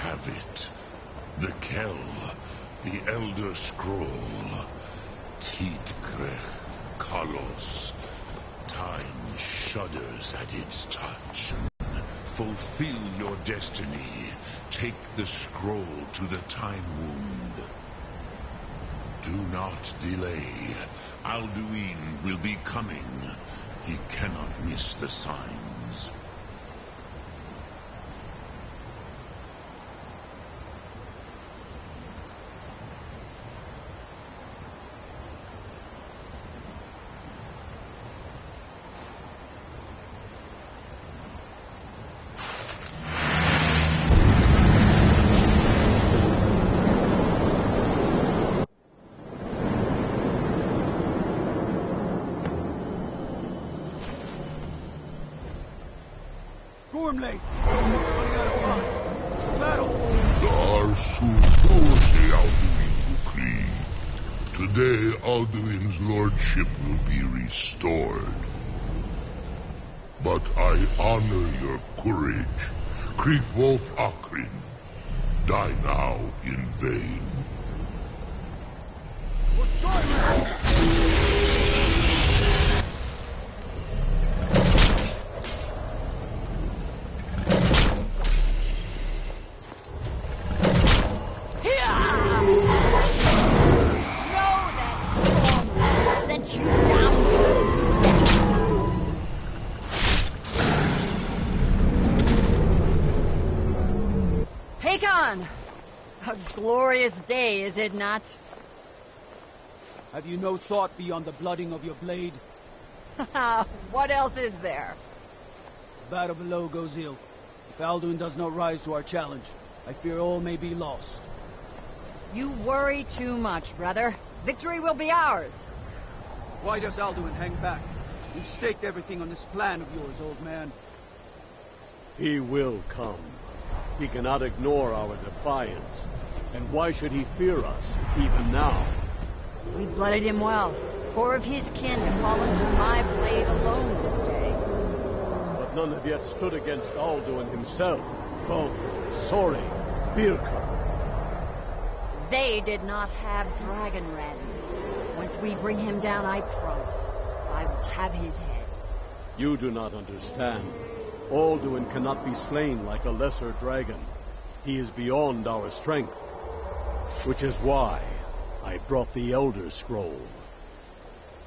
have it. The Kell, the Elder Scroll. Tidkrech Kalos. Time shudders at its touch. Fulfill your destiny. Take the scroll to the Time Wound. Do not delay. Alduin will be coming. He cannot miss the signs. Gormley! Running out of time. Battle! Today, Alduin's lordship will be restored. But I honor your courage. Krithwolf Akrin. Die now in vain. For Skyrim! A glorious day, is it not? Have you no thought beyond the blooding of your blade? What else is there? The battle below goes ill. If Alduin does not rise to our challenge, I fear all may be lost. You worry too much, brother. Victory will be ours. Why does Alduin hang back? We've staked everything on this plan of yours, old man. He will come. He cannot ignore our defiance. And why should he fear us, even now? We blooded him well. 4 of his kin have fallen to my blade alone this day. But none have yet stood against Alduin himself. Both Sori, Birka. They did not have Dragonrend. Once we bring him down, I promise, I will have his head. You do not understand. Alduin cannot be slain like a lesser dragon. He is beyond our strength. Which is why I brought the Elder Scroll.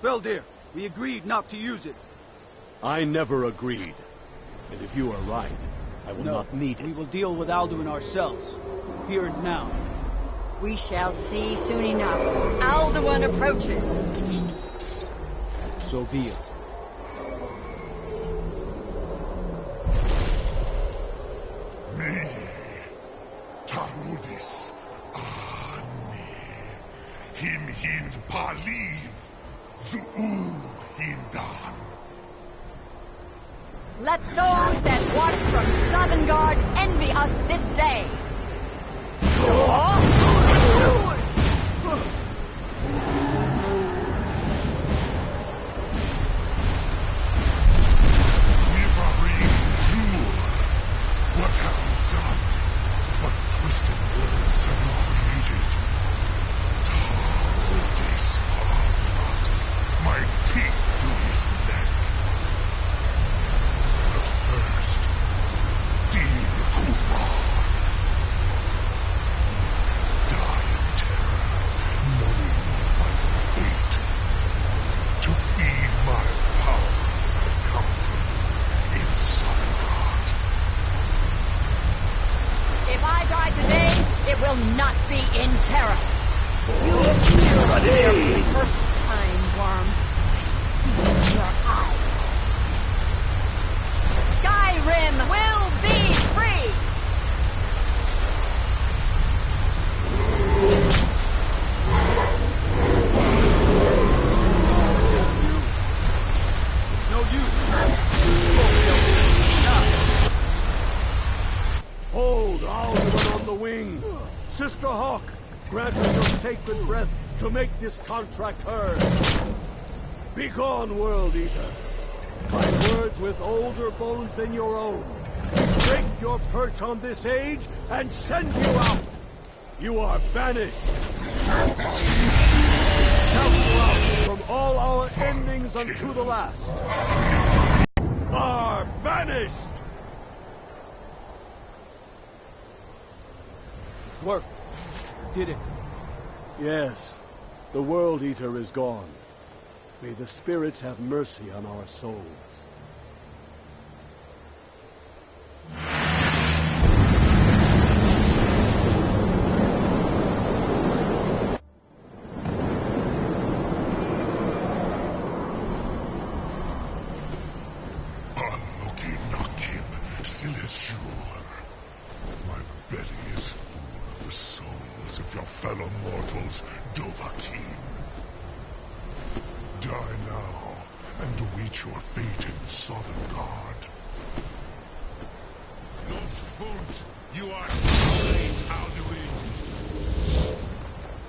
Well, dear, we agreed not to use it. I never agreed. And if you are right, I will not need it. We will deal with Alduin ourselves. Here and now. We shall see soon enough. Alduin approaches. So be it. Me, Tarudis, Him hind Paliv, Zuu hindan. Let those that watch from Sovngarde envy us this day. What have we done? What twisted words have we created? Tarudis Armax, my teeth to his neck. But first, Din Kuran. Die in terror, knowing my final fate. To feed my power and comfort in Sovngarde. If I die today, it will not be in terror. You will hear for the first time, worm. Your eyes. Skyrim will be free! It's no use. Hold Alduin on the wing. Sister Hawk, grant her your sacred breath to make this contract hers. Begone, World Eater. My words with older bones than your own. break your perch on this age and send you out. You are banished. Count you out from all our endings unto the last. Are banished. Worked. Did it. Yes, the World Eater is gone. May the spirits have mercy on our souls. My belly is full of the souls of your fellow mortals, Dovahkiin. Die now, and await your fate in Sodengard. Lufbund, you are too late, Alduin.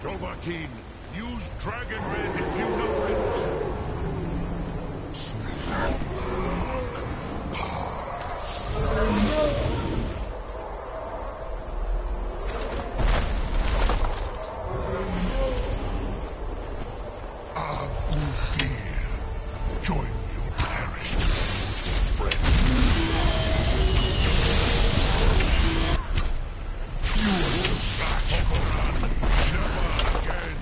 Dovahkiin, use Dragon Red if you know it. Join your perished friend. You are the match for Ani. Never again.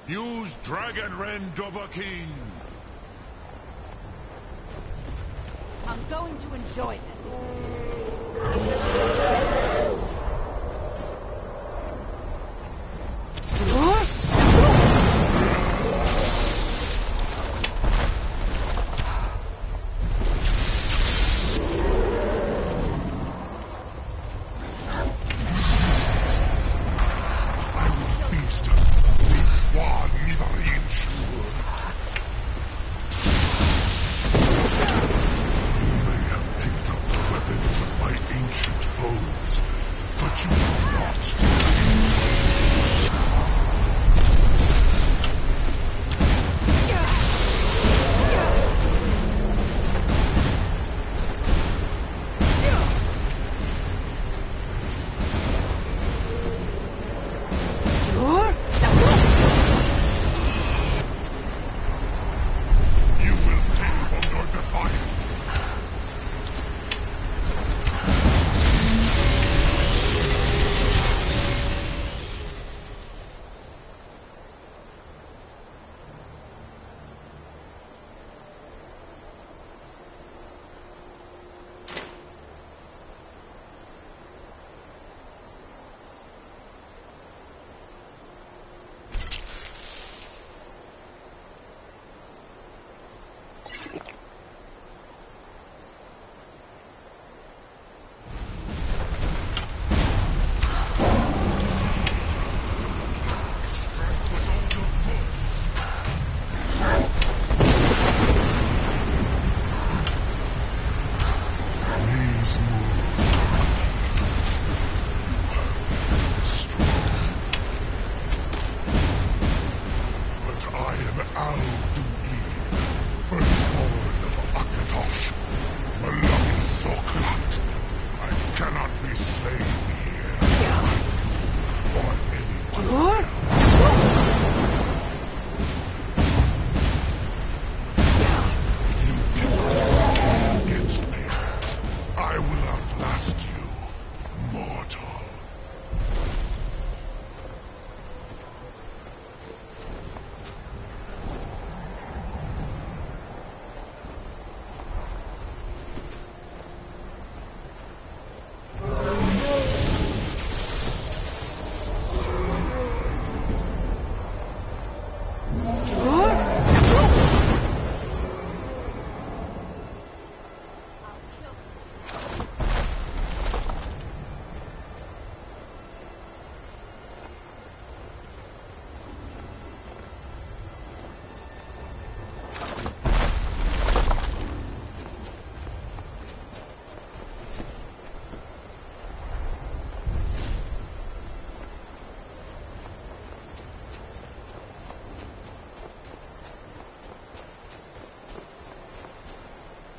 Use Dragon Ren, Dovahkiin. I'm going to enjoy this. Weapons of my ancient foe.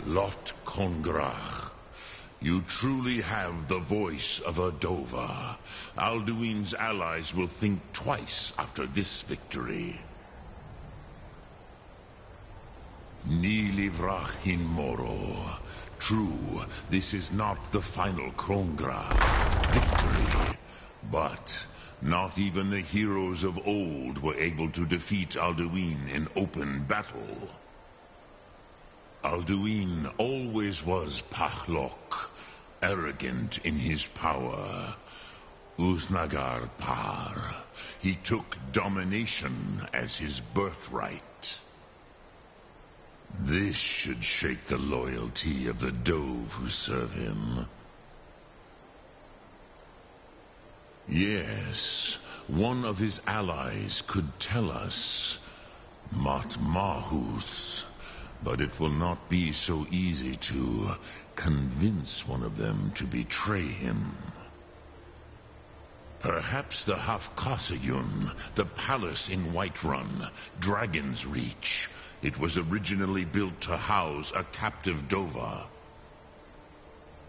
Lot Kongrach. You truly have the voice of a Dova. Alduin's allies will think twice after this victory. Ni livrach in moro. True, this is not the final Krongra victory, but not even the heroes of old were able to defeat Alduin in open battle. Alduin always was Pachlok, arrogant in his power. Uznagar Par. He took domination as his birthright. This should shake the loyalty of the Dove who serve him. Yes, one of his allies could tell us. Matmahus. But it will not be so easy to convince one of them to betray him. Perhaps the Hafkasayun, the palace in Whiterun, Dragon's Reach. It was originally built to house a captive Dova.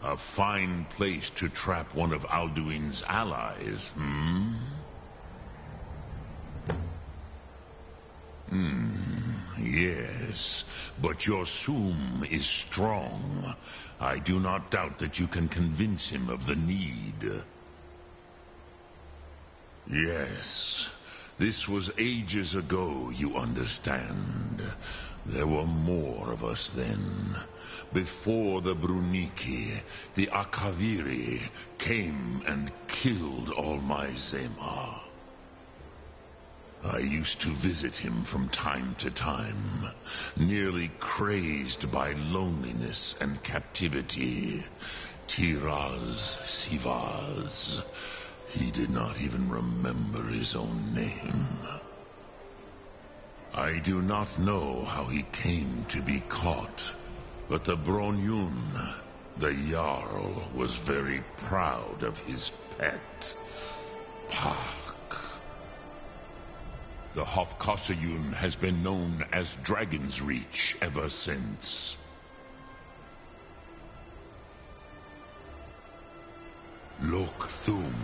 A fine place to trap one of Alduin's allies, Yes, but your Sum is strong. I do not doubt that you can convince him of the need. Yes, this was ages ago, you understand. There were more of us then. Before the Bruniki, the Akaviri came and killed all my Zema. I used to visit him from time to time, nearly crazed by loneliness and captivity. Tiraz Sivaz. He did not even remember his own name. I do not know how he came to be caught, but the Bronyun, the Jarl, was very proud of his pet, Pak. The Hofkasayun has been known as Dragon's Reach ever since. Lok Thum.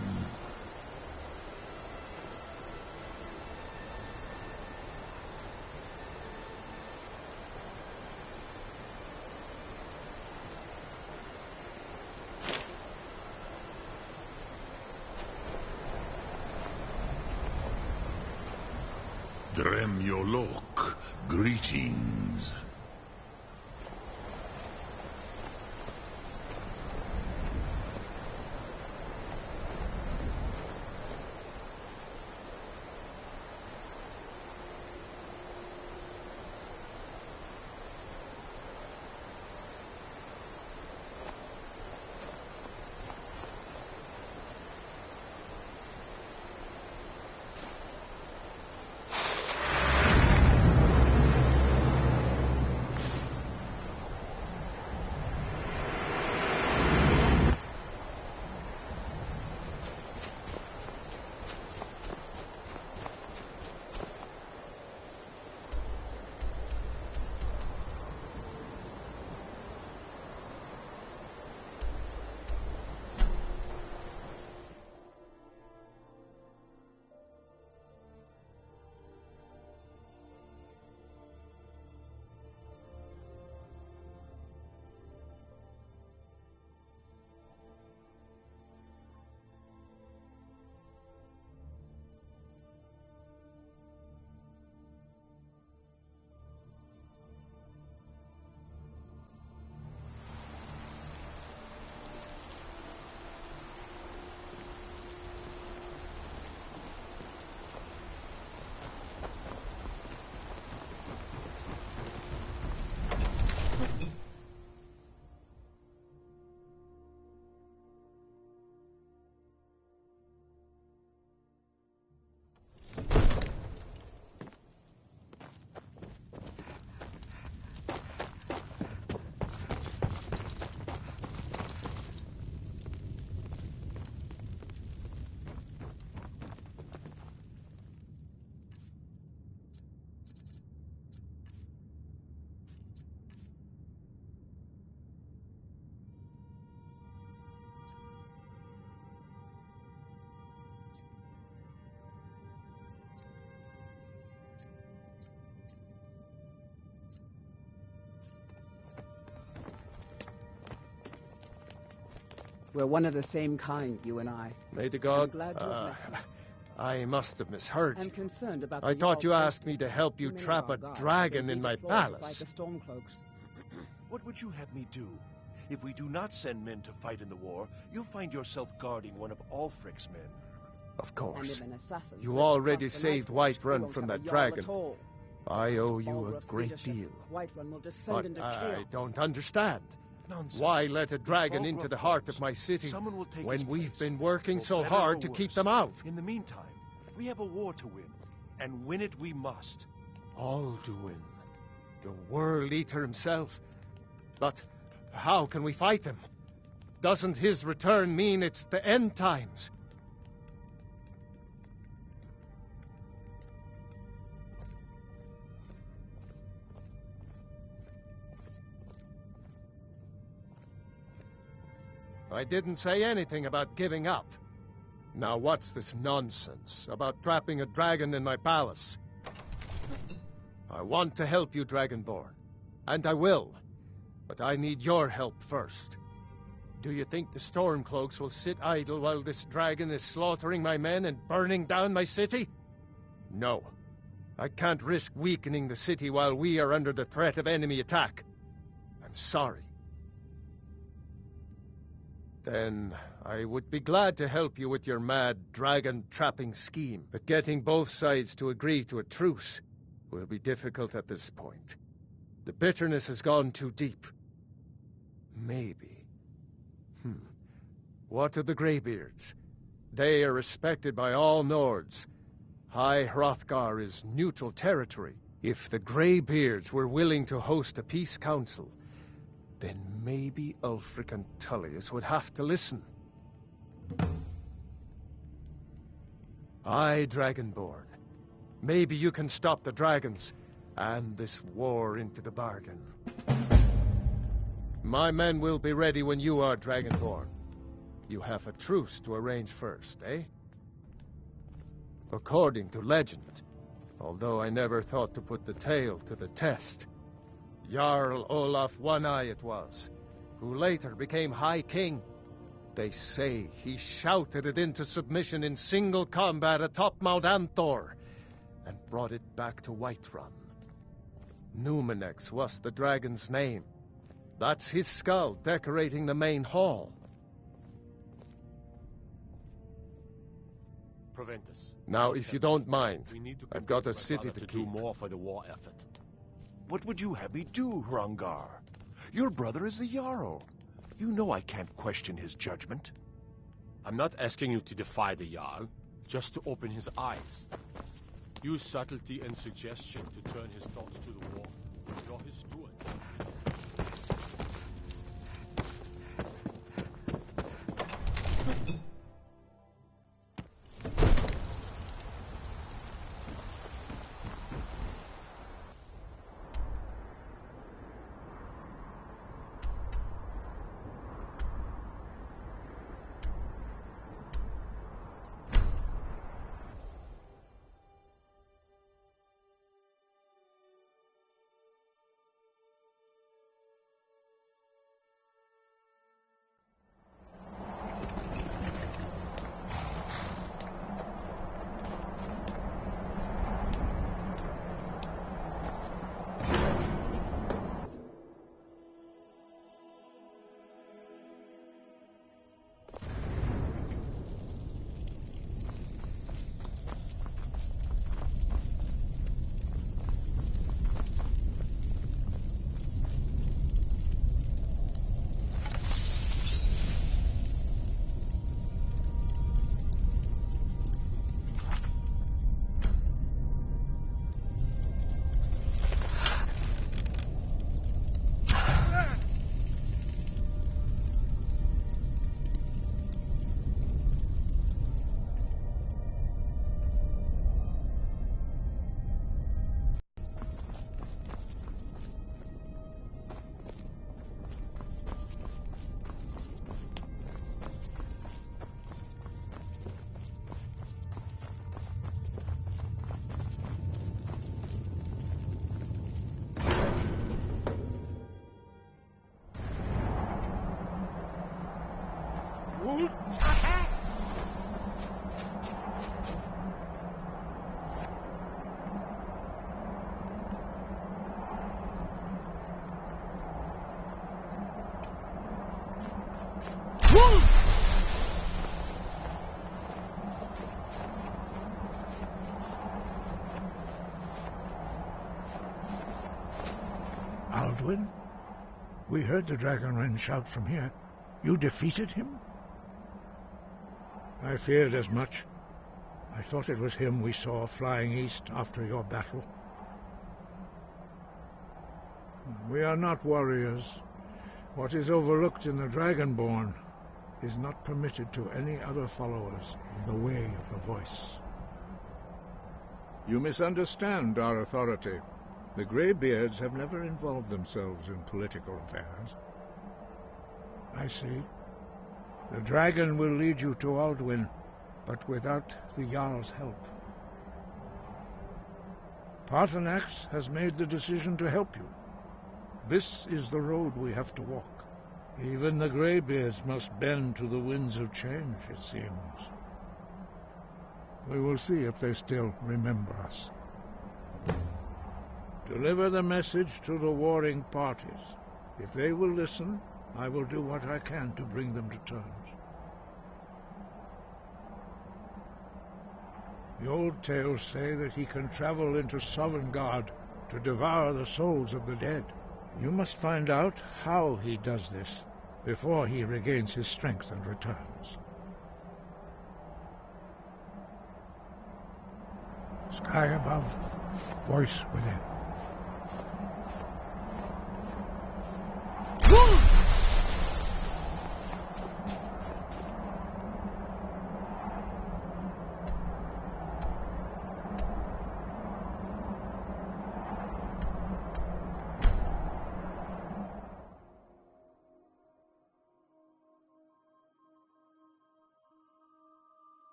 Dremyolok, greetings. We're one of the same kind, you and I. May the I'm god... glad to have met you. I must have misheard I'm you. concerned about I the thought you Jarl's asked me to help you Too many trap of our a guards dragon may in be my deployed to fight palace. the Stormcloaks. What would you have me do? If we do not send men to fight in the war, you'll find yourself guarding one of Ulfric's men. Of And course. if an assassin You slips already across the saved Night Watch, we Whiterun won't from have that a Jarl dragon. at all. I owe you a Balrog's great leadership, deal. Whiterun will descend But into I chaos. don't understand. Nonsense. Why let a dragon into Balrog the heart knows. of my city Someone will take when his we've place. been working For so better hard or to keep worse. them out? In the meantime, we have a war to win, and win it we must. Alduin, the World Eater himself. But how can we fight him? Doesn't his return mean it's the end times? I didn't say anything about giving up. Now what's this nonsense about trapping a dragon in my palace? I want to help you, Dragonborn. And I will. But I need your help first. Do you think the Stormcloaks will sit idle while this dragon is slaughtering my men and burning down my city? No. I can't risk weakening the city while we are under the threat of enemy attack. I'm sorry. Then I would be glad to help you with your mad dragon-trapping scheme, but getting both sides to agree to a truce will be difficult at this point. The bitterness has gone too deep. Maybe. What of the Greybeards? They are respected by all Nords. High Hrothgar is neutral territory. If the Greybeards were willing to host a peace council, then maybe Ulfric and Tullius would have to listen. Aye, Dragonborn. Maybe you can stop the dragons, and this war into the bargain. My men will be ready when you are, Dragonborn. You have a truce to arrange first, eh? According to legend, although I never thought to put the tale to the test, Jarl Olaf One-Eye it was, who later became High King. They say he shouted it into submission in single combat atop Mount Anthor, and brought it back to Whiterun. Numenex was the dragon's name. That's his skull decorating the main hall. Proventus. Now, if you don't mind, We need to I've got a convince my city brother to do keep. more for the war effort. What would you have me do, Hrongar? Your brother is the Jarl. You know I can't question his judgment. I'm not asking you to defy the Jarl, just to open his eyes. Use subtlety and suggestion to turn his thoughts to the war. You're his steward. Attack! Alduin? We heard the Dragonren shout from here. You defeated him? I feared as much. I thought it was him we saw flying east after your battle. We are not warriors. What is overlooked in the Dragonborn is not permitted to any other followers of the Way of the Voice. You misunderstand our authority. The Greybeards have never involved themselves in political affairs. I see. The dragon will lead you to Alduin, but without the Jarl's help. Paarthurnax has made the decision to help you. This is the road we have to walk. Even the Greybeards must bend to the winds of change, it seems. We will see if they still remember us. Deliver the message to the warring parties. If they will listen, I will do what I can to bring them to terms. The old tales say that he can travel into Sovngarde to devour the souls of the dead. You must find out how he does this before he regains his strength and returns. Sky above, voice within.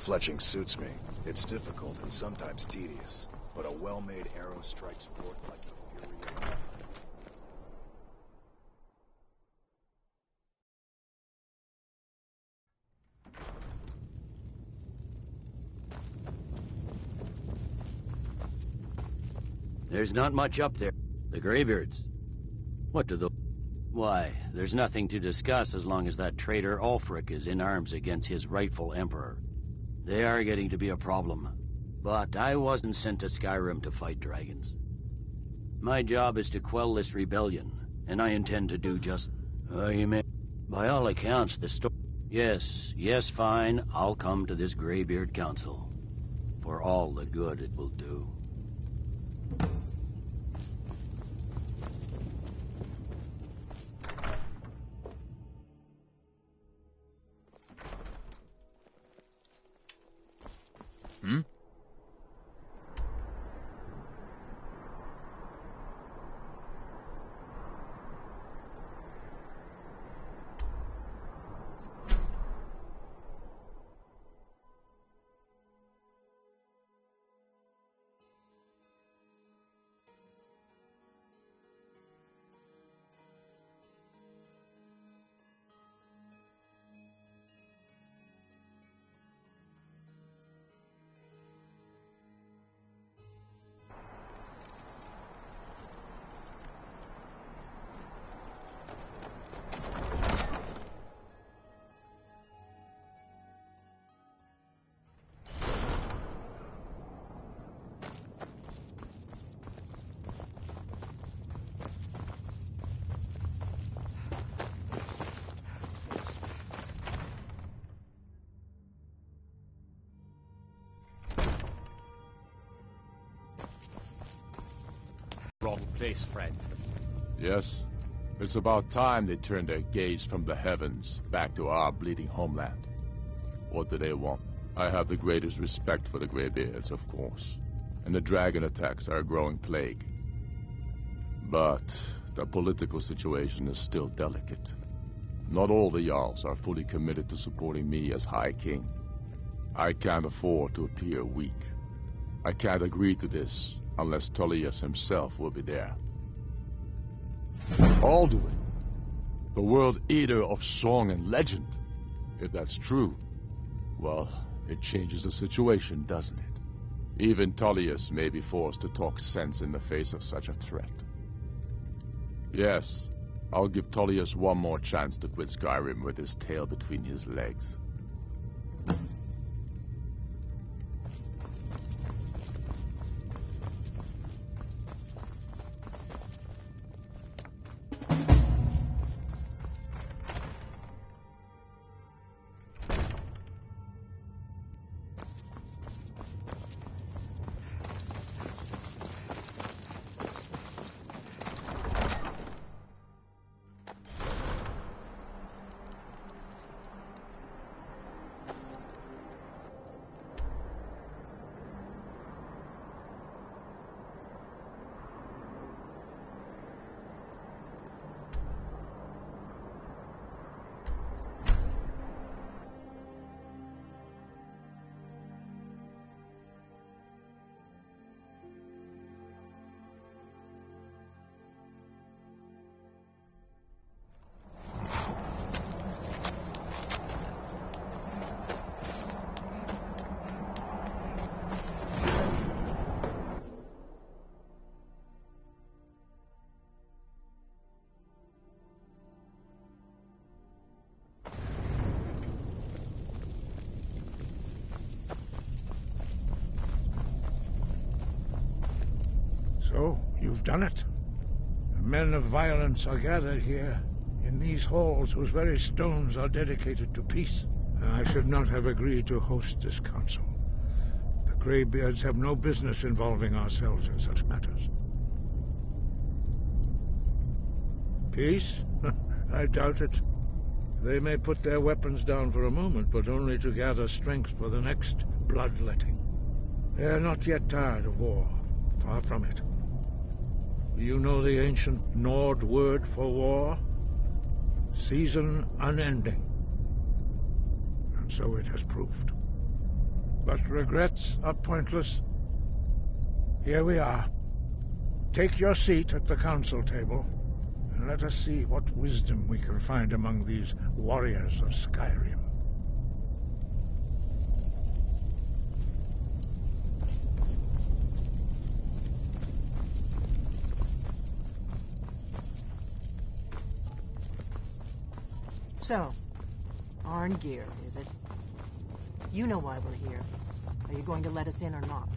Fletching suits me. It's difficult and sometimes tedious, but a well-made arrow strikes forth like the fury of battle. There's not much up there. The Greybeards. What do the... Why, there's nothing to discuss as long as that traitor Ulfric is in arms against his rightful emperor. They are getting to be a problem. But I wasn't sent to Skyrim to fight dragons. My job is to quell this rebellion, and I intend to do just... you may... By all accounts, the story... Yes, fine. I'll come to this Greybeard Council. For all the good it will do. Hmm? Wrong place, friend. Yes. It's about time they turned their gaze from the heavens back to our bleeding homeland. What do they want? I have the greatest respect for the Greybeards, of course. And the dragon attacks are a growing plague. But the political situation is still delicate. Not all the Jarls are fully committed to supporting me as High King. I can't afford to appear weak. I can't agree to this unless Tullius himself will be there. Alduin, the world eater of song and legend. If that's true, well, it changes the situation, doesn't it? Even Tullius may be forced to talk sense in the face of such a threat. Yes, I'll give Tullius one more chance to quit Skyrim with his tail between his legs. So, you've done it. The men of violence are gathered here, in these halls whose very stones are dedicated to peace. I should not have agreed to host this council. The Greybeards have no business involving ourselves in such matters. Peace? I doubt it. They may put their weapons down for a moment, but only to gather strength for the next bloodletting. They are not yet tired of war. Far from it. You know the ancient Nord word for war? Season unending. And so it has proved. But regrets are pointless. Here we are. Take your seat at the council table, and let us see what wisdom we can find among these warriors of Skyrim. So, Arngeir, is it? You know why we're here. Are you going to let us in or not?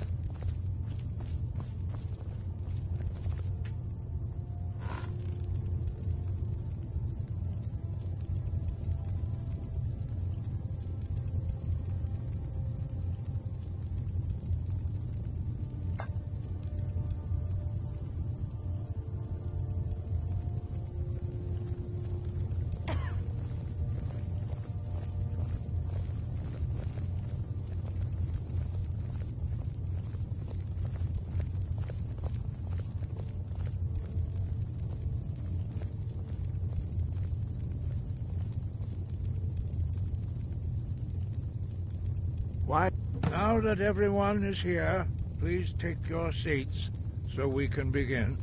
Why? Now that everyone is here, please take your seats so we can begin.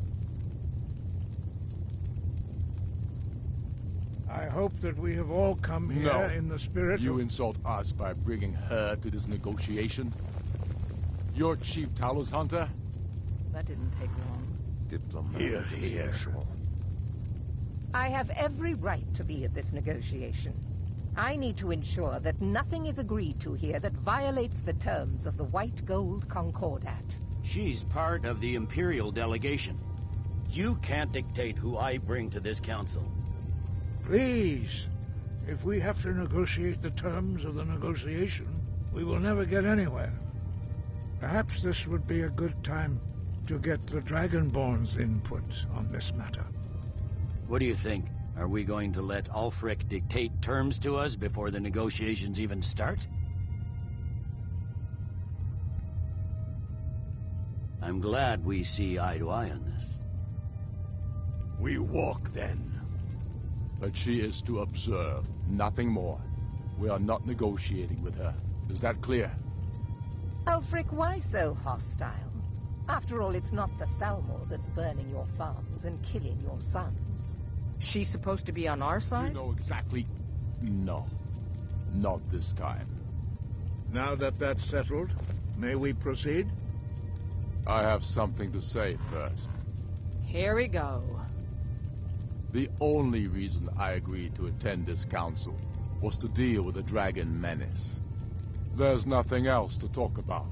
I hope that we have all come here in the spirit You of... insult us by bringing her to this negotiation? You're Chief Talos Hunter? That didn't take long. Diplomatic as usual. I have every right to be at this negotiation. I need to ensure that nothing is agreed to here that violates the terms of the White Gold Concordat. She's part of the Imperial delegation. You can't dictate who I bring to this council. Please, if we have to negotiate the terms of the negotiation, we will never get anywhere. Perhaps this would be a good time to get the Dragonborn's input on this matter. What do you think? Are we going to let Ulfric dictate terms to us before the negotiations even start? I'm glad we see eye to eye on this. We walk, then. But she is to observe, nothing more. We are not negotiating with her. Is that clear? Ulfric, why so hostile? After all, it's not the Thalmor that's burning your farms and killing your sons. She's supposed to be on our You side? know exactly... No. Not this time. Now that that's settled, may we proceed? I have something to say first. Here we go. The only reason I agreed to attend this council was to deal with the dragon menace. There's nothing else to talk about.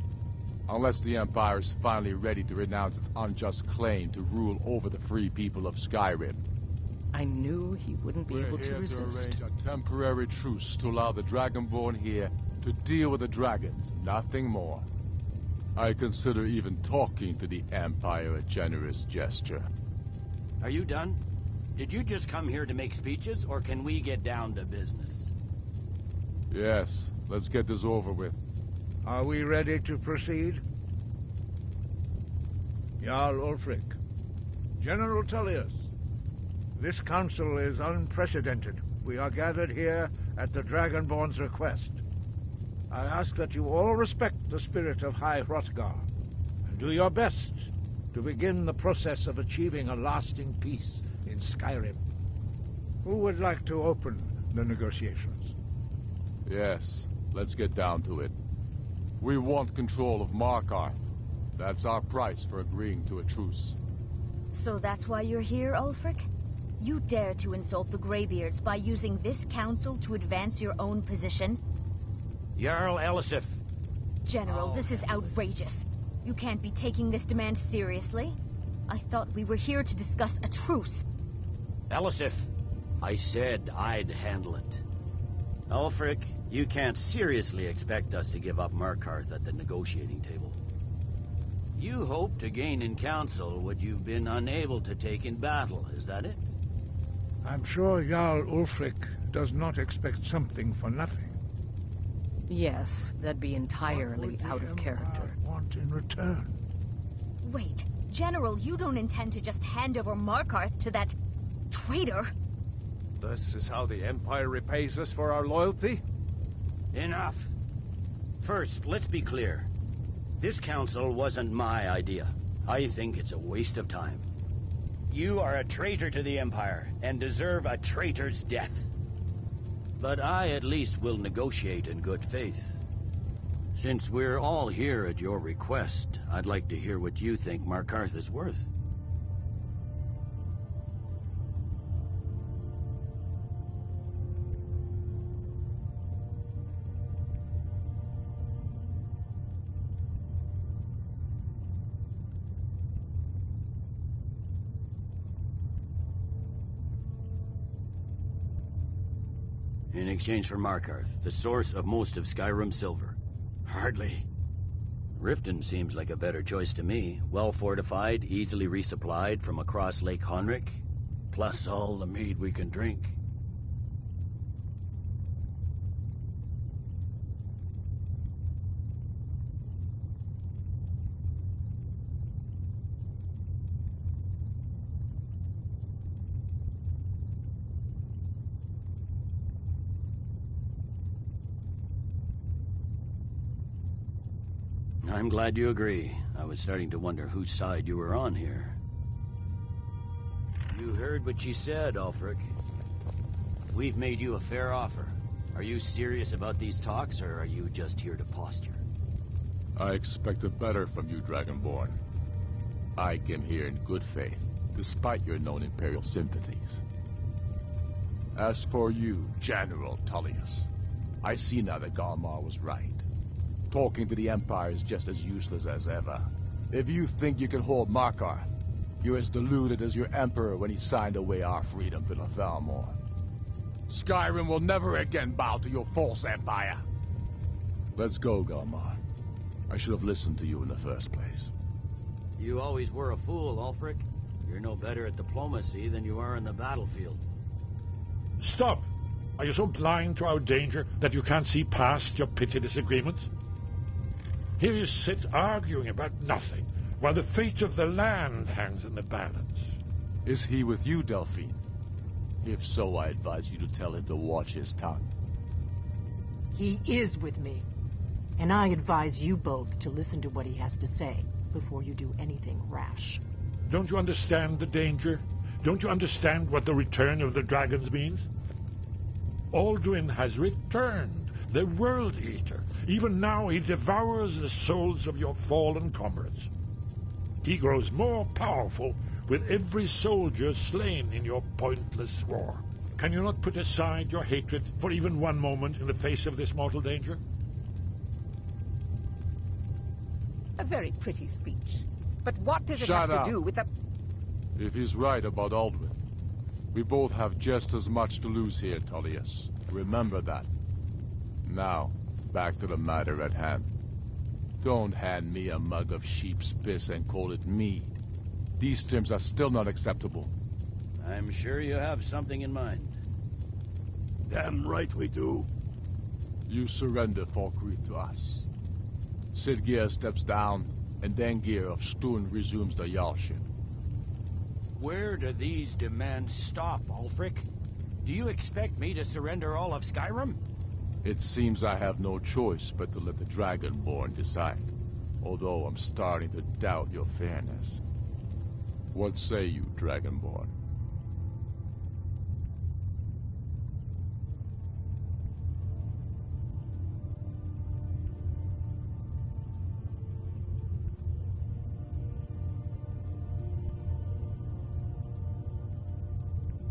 Unless the Empire is finally ready to renounce its unjust claim to rule over the free people of Skyrim. I knew he wouldn't be able to resist. We're here to arrange a temporary truce to allow the Dragonborn here to deal with the dragons, nothing more. I consider even talking to the Empire a generous gesture. Are you done? Did you just come here to make speeches, or can we get down to business? Yes, let's get this over with. Are we ready to proceed? Jarl Ulfric, General Tullius, this council is unprecedented. We are gathered here at the Dragonborn's request. I ask that you all respect the spirit of High Hrothgar, and do your best to begin the process of achieving a lasting peace in Skyrim. Who would like to open the negotiations? Yes, let's get down to it. We want control of Markarth. That's our price for agreeing to a truce. So that's why you're here, Ulfric? You dare to insult the Greybeards by using this council to advance your own position? Jarl Elisif. General, this is outrageous. You can't be taking this demand seriously. I thought we were here to discuss a truce. Elisif, I said I'd handle it. Ulfric, you can't seriously expect us to give up Markarth at the negotiating table. You hope to gain in council what you've been unable to take in battle, is that it? I'm sure Jarl Ulfric does not expect something for nothing. Yes, that'd be entirely out of character. Want in return? Wait, General, you don't intend to just hand over Markarth to that traitor? This is how the Empire repays us for our loyalty? Enough. First, let's be clear. This council wasn't my idea. I think it's a waste of time. You are a traitor to the Empire, and deserve a traitor's death. But I at least will negotiate in good faith. Since we're all here at your request, I'd like to hear what you think Markarth is worth. In exchange for Markarth, the source of most of Skyrim's silver. Hardly. Riften seems like a better choice to me. Well fortified, easily resupplied from across Lake Honric, plus all the mead we can drink. I'm glad you agree. I was starting to wonder whose side you were on here. You heard what she said, Ulfric. We've made you a fair offer. Are you serious about these talks, or are you just here to posture? I expected better from you, Dragonborn. I came here in good faith, despite your known Imperial sympathies. As for you, General Tullius, I see now that Galmar was right. Talking to the Empire is just as useless as ever. If you think you can hold Markarth, you're as deluded as your Emperor when he signed away our freedom to the Thalmor. Skyrim will never again bow to your false empire. Let's go, Galmar. I should have listened to you in the first place. You always were a fool, Ulfric. You're no better at diplomacy than you are in the battlefield. Stop! Are you so blind to our danger that you can't see past your petty disagreements? Here you sit arguing about nothing, while the fate of the land hangs in the balance. Is he with you, Delphine? If so, I advise you to tell him to watch his tongue. He is with me. And I advise you both to listen to what he has to say before you do anything rash. Don't you understand the danger? Don't you understand what the return of the dragons means? Alduin has returned, the World Eater. Even now he devours the souls of your fallen comrades. He grows more powerful with every soldier slain in your pointless war. Can you not put aside your hatred for even one moment in the face of this mortal danger? A very pretty speech. But what does it Shut have up. to do with the... If he's right about Alduin, we both have just as much to lose here, Tullius. Remember that. Now, back to the matter at hand. Don't hand me a mug of sheep's piss and call it mead. These terms are still not acceptable. I'm sure you have something in mind. Damn right we do. You surrender Falkreath to us. Sidgeir steps down, and Dengir of Stun resumes the Jarlship. Where do these demands stop, Ulfric? Do you expect me to surrender all of Skyrim? It seems I have no choice but to let the Dragonborn decide, although I'm starting to doubt your fairness. What say you, Dragonborn?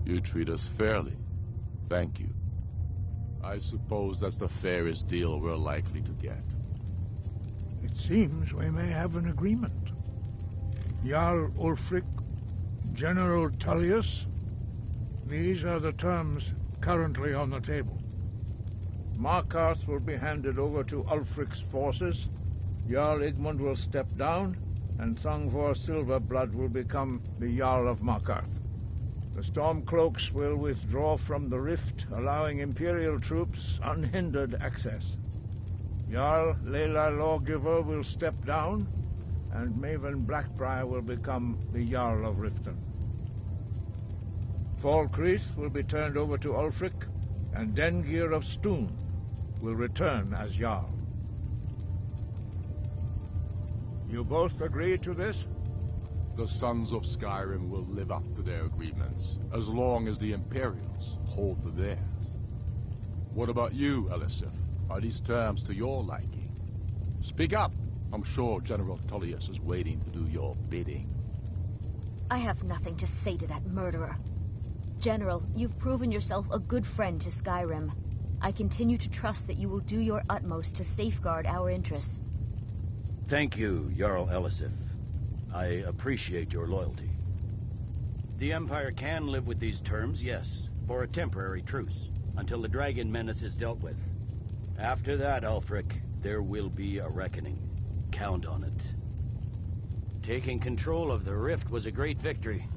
You treat us fairly. Thank you. I suppose that's the fairest deal we're likely to get. It seems we may have an agreement. Jarl Ulfric, General Tullius, these are the terms currently on the table. Markarth will be handed over to Ulfric's forces, Jarl Igmund will step down, and Thongvor Silverblood will become the Jarl of Markarth. The Stormcloaks will withdraw from the rift, allowing Imperial troops unhindered access. Jarl Leila Lawgiver will step down, and Maven Blackbriar will become the Jarl of Riften. Falkreath will be turned over to Ulfric, and Dengir of Stun will return as Jarl. You both agree to this? The Sons of Skyrim will live up to their agreements, as long as the Imperials hold to theirs. What about you, Elisif? Are these terms to your liking? Speak up! I'm sure General Tullius is waiting to do your bidding. I have nothing to say to that murderer. General, you've proven yourself a good friend to Skyrim. I continue to trust that you will do your utmost to safeguard our interests. Thank you, Jarl Elisif. I appreciate your loyalty. The Empire can live with these terms, yes, for a temporary truce, until the dragon menace is dealt with. After that, Ulfric, there will be a reckoning. Count on it. Taking control of the rift was a great victory.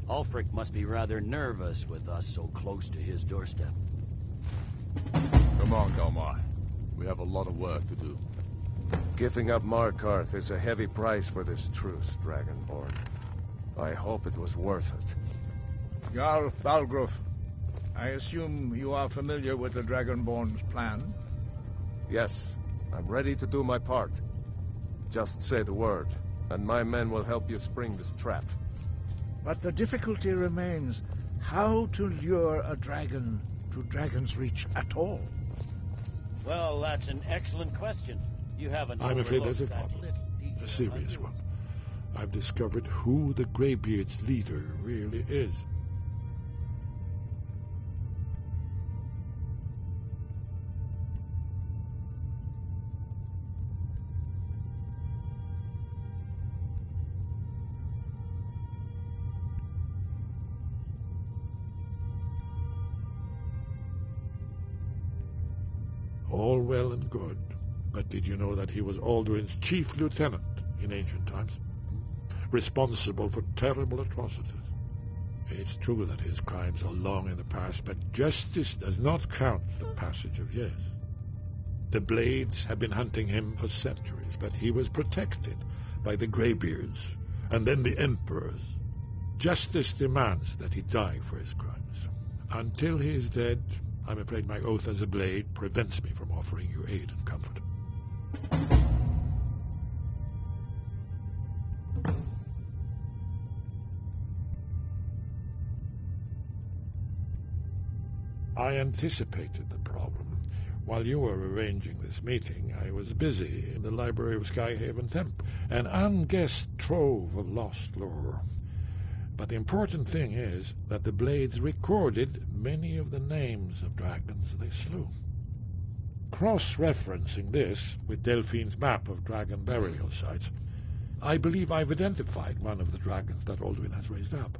Ulfric must be rather nervous with us so close to his doorstep. Come on, Galmar. We have a lot of work to do. Giving up Markarth is a heavy price for this truce, Dragonborn. I hope it was worth it. Jarl Balgruf, I assume you are familiar with the Dragonborn's plan? Yes, I'm ready to do my part. Just say the word, and my men will help you spring this trap. But the difficulty remains how to lure a dragon to Dragon's Reach at all. Well, that's an excellent question. You haven't. I'm afraid there's a overlooked that problem. little detail, A serious have you? one. I've discovered who the Greybeard's leader really is. All well and good, but did you know that he was Alduin's chief lieutenant in ancient times? Responsible for terrible atrocities. It's true that his crimes are long in the past, but justice does not count the passage of years. The Blades have been hunting him for centuries, but he was protected by the Greybeards, and then the Emperors. Justice demands that he die for his crimes. Until he is dead, I'm afraid my oath as a blade prevents me from offering you aid and comfort. I anticipated the problem. While you were arranging this meeting, I was busy in the library of Skyhaven Temple, an unguessed trove of lost lore. But the important thing is that the blades recorded many of the names of dragons they slew. Cross-referencing this with Delphine's map of dragon burial sites, I believe I've identified one of the dragons that Alduin has raised up.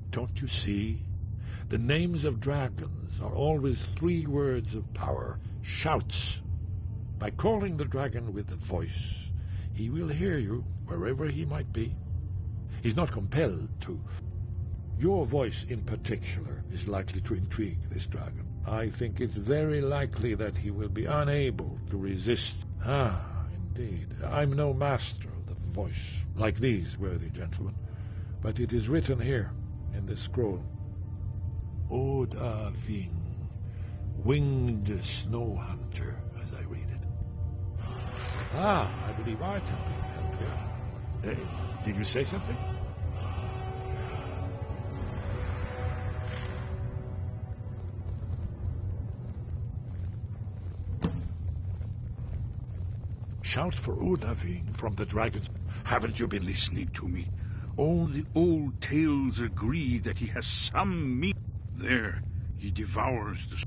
Don't you see? The names of dragons are always 3 words of power, shouts. By calling the dragon with the voice, he will hear you wherever he might be. He's not compelled to. Your voice in particular is likely to intrigue this dragon. I think it's very likely that he will be unable to resist. Indeed. I'm no master of the voice, like these worthy gentlemen, but it is written here in this scroll. Oda Ving, winged snow hunter, as I read it. I believe I can be of help here. Did you say something? Shout for Odaving from the dragons. Haven't you been listening to me? All the old tales agree that he has some meat. There, he devours the...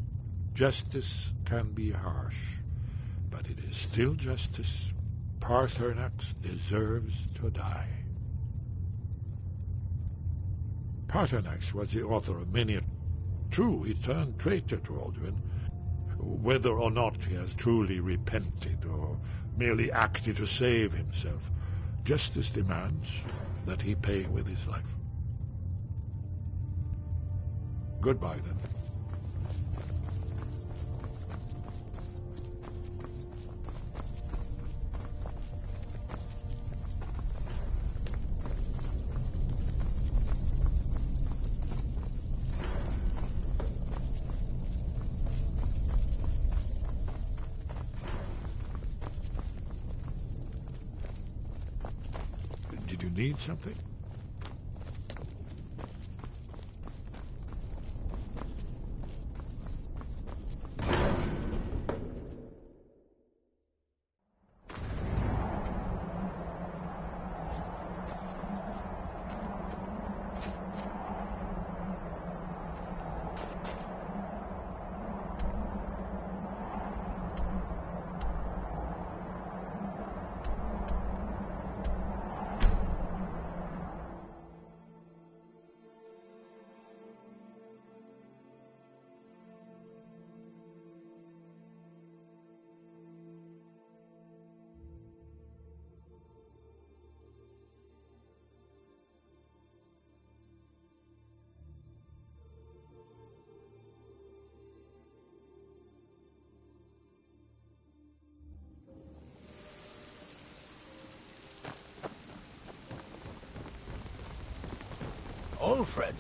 Justice can be harsh, but it is still justice. Paarthurnax deserves to die. Paarthurnax was the author of many... True, he turned traitor to Alduin. Whether or not he has truly repented or merely acted to save himself, justice demands that he pay with his life. Goodbye, then. Did you need something? Alfred.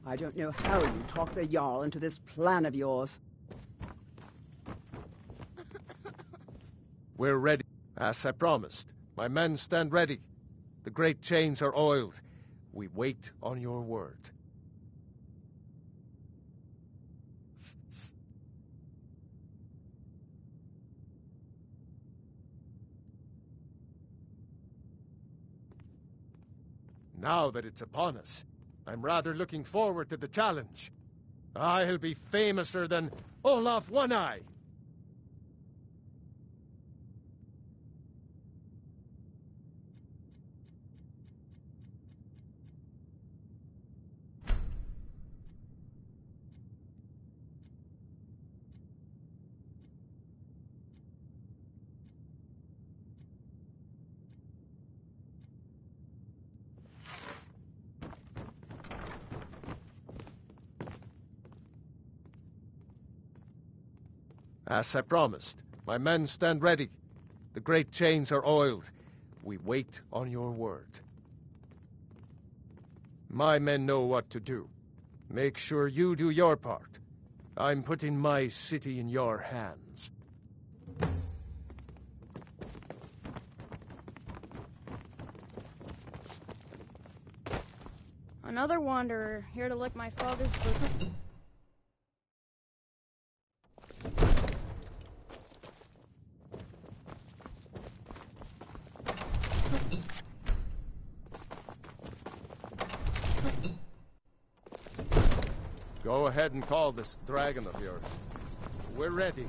I don't know how you talked the Jarl into this plan of yours. We're ready, as I promised. My men stand ready. The great chains are oiled. We wait on your word. Now that it's upon us, I'm rather looking forward to the challenge. I'll be famouser than Olaf One-Eye. As I promised, my men stand ready. The great chains are oiled. We wait on your word. My men know what to do. Make sure you do your part. I'm putting my city in your hands. Another wanderer, here to lick my father's boot. Go ahead and call this dragon of yours. We're ready.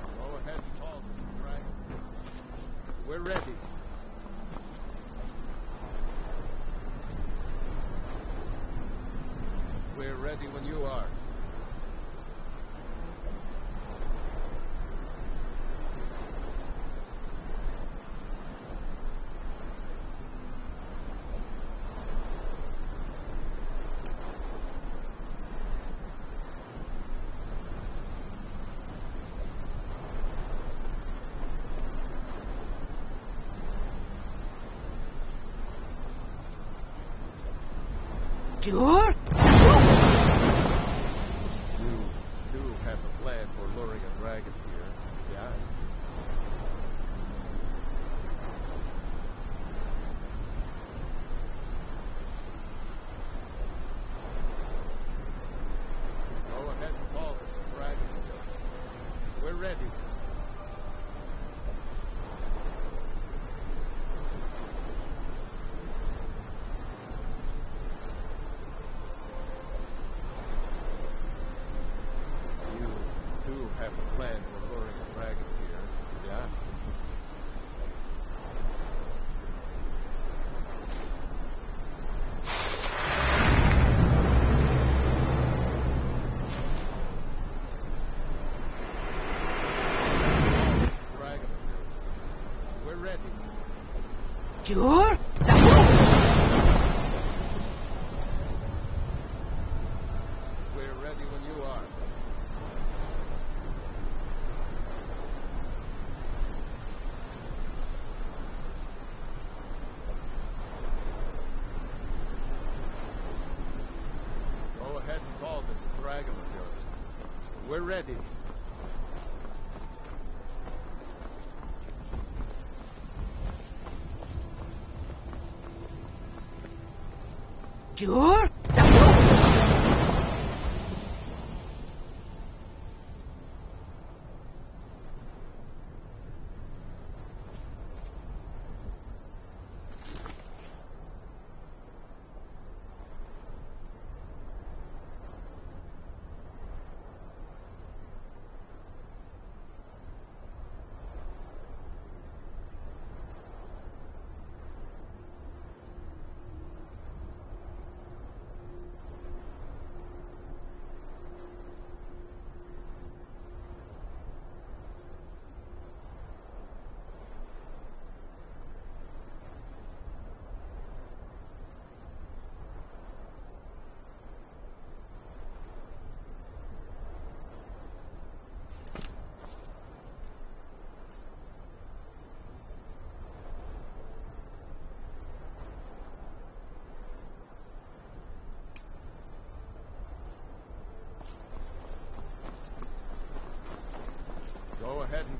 Go ahead and call this dragon. We're ready. We're ready when you are. Sure? You do have a plan for luring a dragon here, yeah? Go ahead and call this dragon of yours. We're ready. You do have a plan for luring a dragon here, yeah? Dragon of yours. We're ready. Sure? We're ready when you are. Go ahead and call this dragon of yours. We're ready. Sure?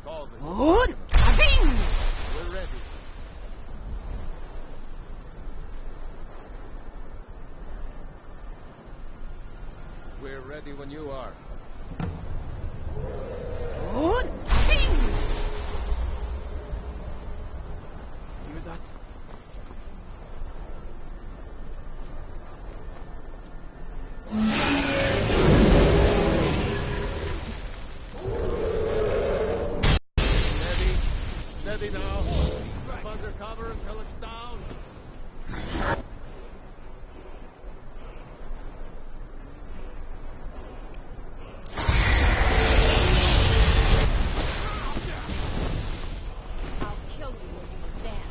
call this. Good. We're ready. We're ready when you are. Good. Hear that? Steady now. Keep under cover until it's down. I'll kill you where you stand.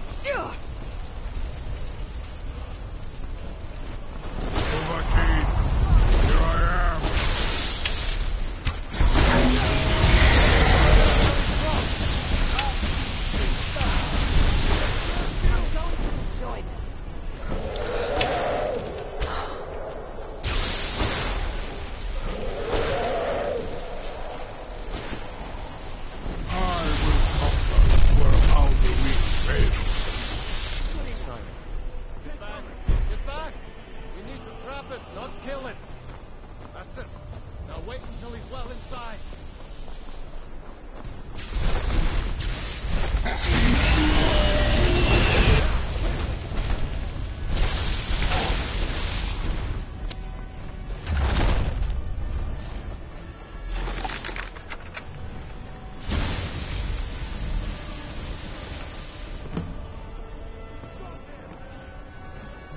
Dovahkiin, here I am. I'm going to enjoy this. I will conquer where Alduin failed. Simon. Get back! Get back! We need to trap it, not kill it. That's it. Now wait until he's well inside.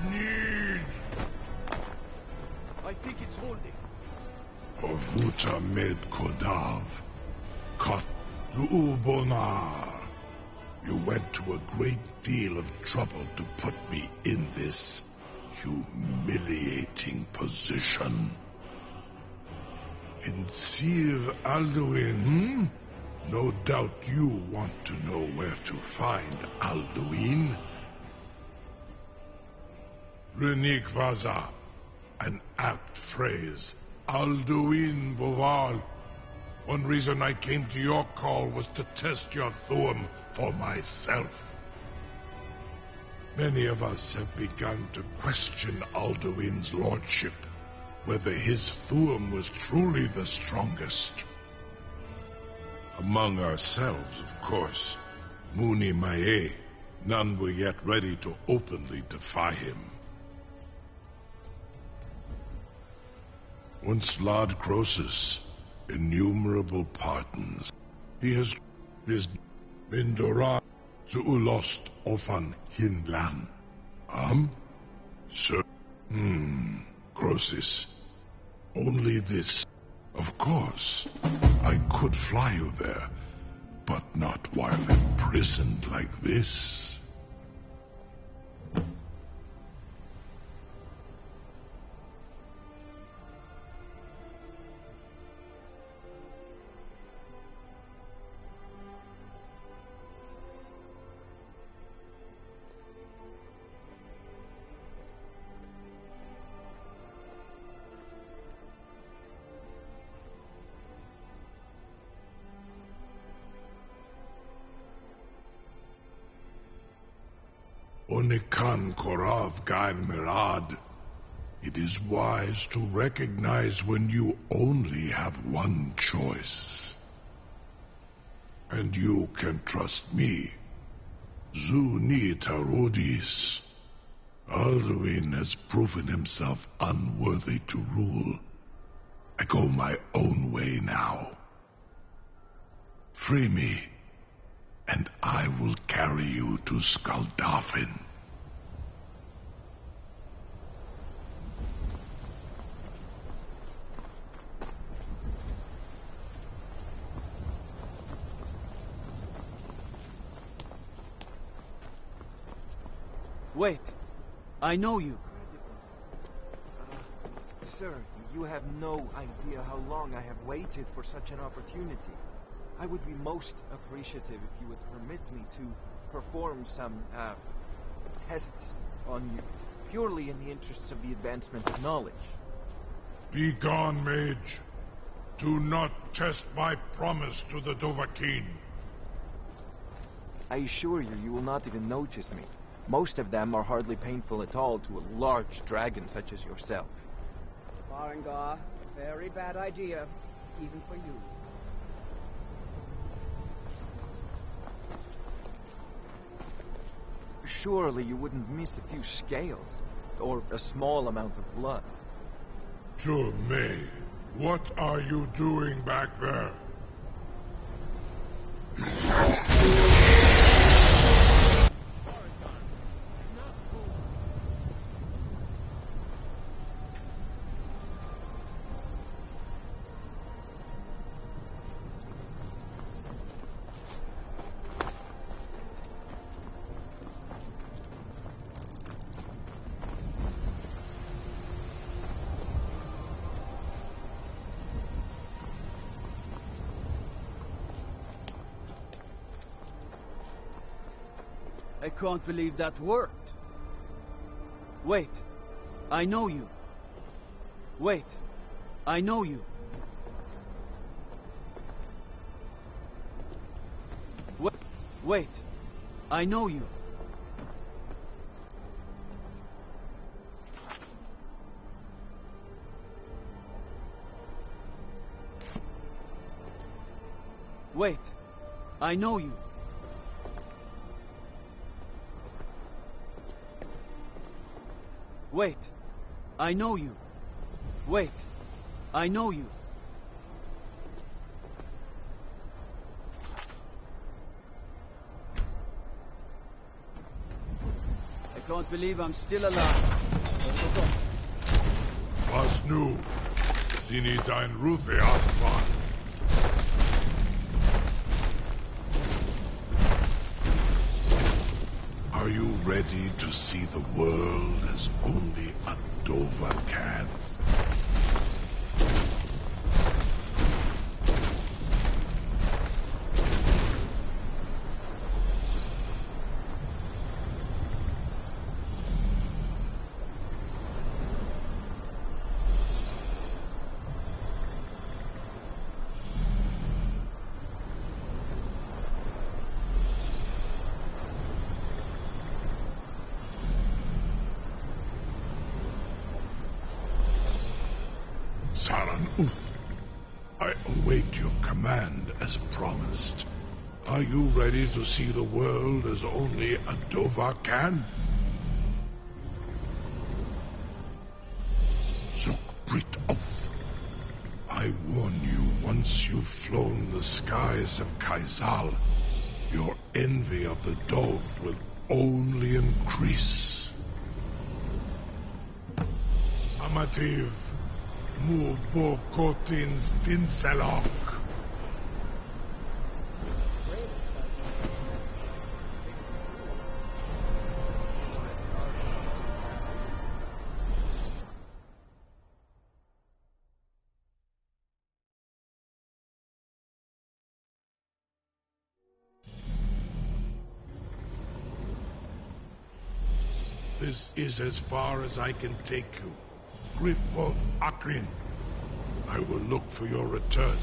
Need I think it's holding. Ovuta med Kodav. Kat Ubonar. You went to a great deal of trouble to put me in this humiliating position. In Sir Alduin, No doubt you want to know where to find Alduin. Runik Vaza, an apt phrase. Alduin Boval. One reason I came to your call was to test your Thuum for myself. Many of us have begun to question Alduin's lordship, whether his Thuum was truly the strongest. Among ourselves, of course, Muni Mae, none were yet ready to openly defy him. Once Lord Croesus, innumerable pardons. He has Mindora Zuulost Ofan Hinlan. Sir? Croesus. Only this. Of course, I could fly you there, but not while imprisoned like this. Onikan Korav Gain Mirad. It is wise to recognize when you only have one choice. And you can trust me. Zuni Tarudis. Alduin has proven himself unworthy to rule. I go my own way now. Free me, and I will carry you to Skaldafin. Wait. I know you. Sir, you have no idea how long I have waited for such an opportunity. I would be most appreciative if you would permit me to perform some, tests on you, purely in the interests of the advancement of knowledge. Be gone, mage. Do not test my promise to the Dovahkiin. I assure you, you will not even notice me. Most of them are hardly painful at all to a large dragon such as yourself. Farengar, very bad idea, even for you. Surely you wouldn't miss a few scales, or a small amount of blood. May, what are you doing back there? I can't believe that worked. Wait. I know you. Wait. I know you. Wait. I know you. Wait. I know you. Wait. I know you. Wait. I know you. I can't believe I'm still alive. Was nu? Sie nicht ein Rufe erst war. Are you ready to see the world as only a Dova can? I await your command as promised. Are you ready to see the world as only a Dova can? Zok Brit Oth. I warn you, once you've flown the skies of Kaizal, your envy of the Dove will only increase. Amativ. Mu bo kotin stinselok. This is as far as I can take you. Griffboth Akrin. I will look for your return,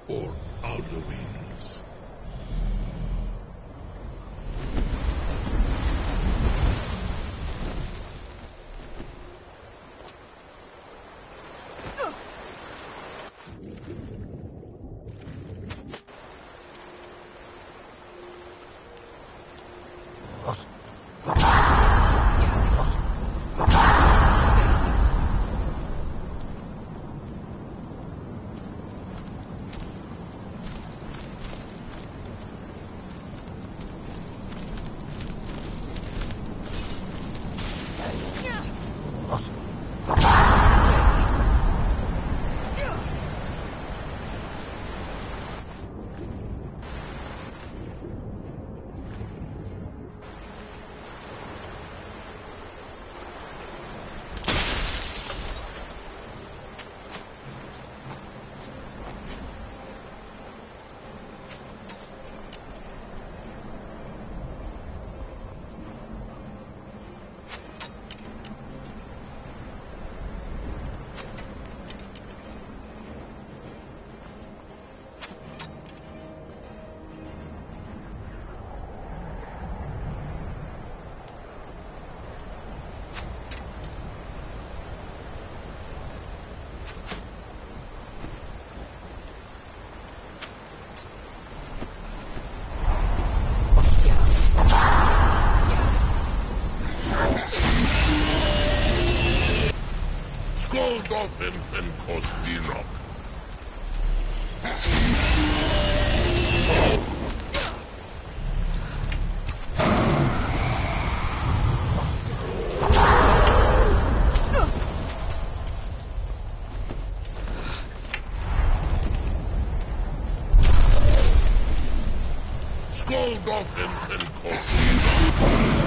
or Alduin's. Skål en kostvinok. Skål en kostvinok.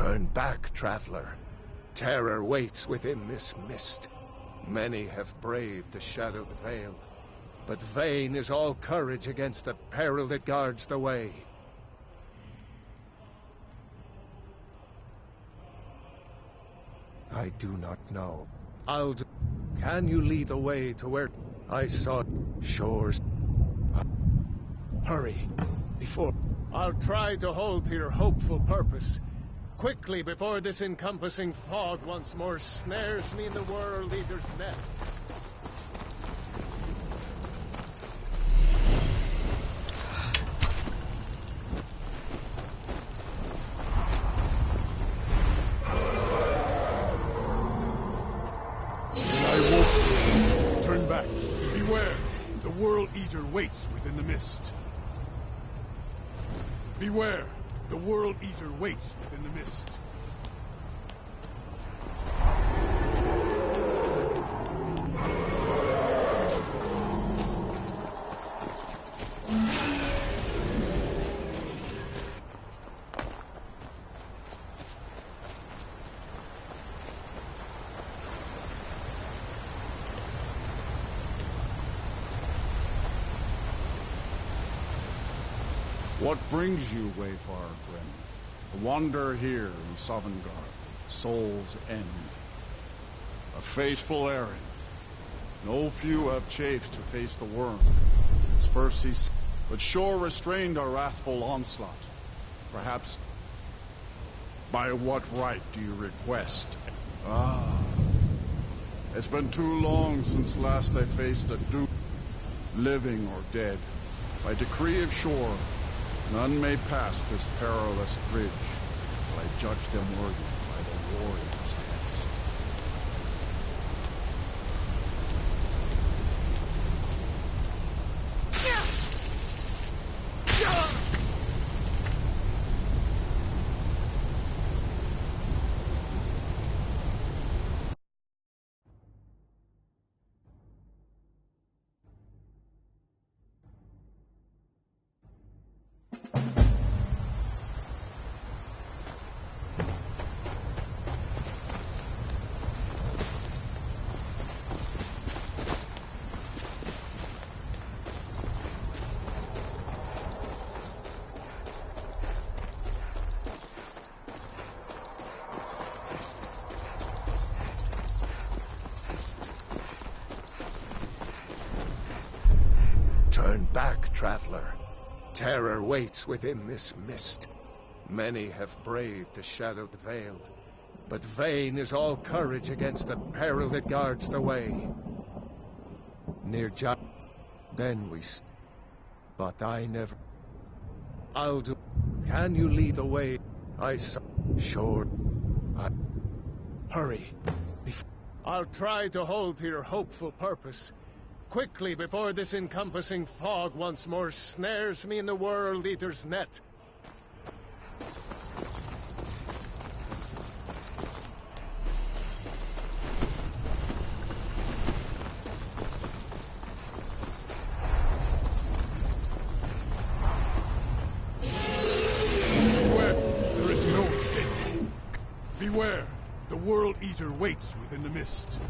Turn back, traveler. Terror waits within this mist. Many have braved the shadowed veil, but vain is all courage against the peril that guards the way. I do not know. Can you lead the way to where I saw shores? Hurry, before... I'll try to hold to your hopeful purpose. Quickly, before this encompassing fog once more snares me in the World Eater's net. Turn back. Beware. The World Eater waits within the mist. Beware. The World Eater waits within the mist. What brings you, wayfarer grim, to wander here in Sovngarde, soul's end? A fateful errand. No few have chafed to face the worm, since first he... But sure restrained our wrathful onslaught. Perhaps... By what right do you request? Ah... It's been too long since last I faced a doom, living or dead. By decree of shore, none may pass this perilous bridge till I judge them worthy by the warrior's test. Turn back, traveler. Terror waits within this mist. Many have braved the shadowed veil, but vain is all courage against the peril that guards the way. Near then we but I never... I'll do... Can you lead the way? I saw... Sure. Hurry. I'll try to hold to your hopeful purpose. Quickly, before this encompassing fog once more snares me in the World Eater's net. Beware, there is no escape. Beware, the World Eater waits within the mist.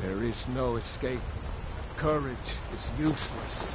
There is no escape. Courage is useless.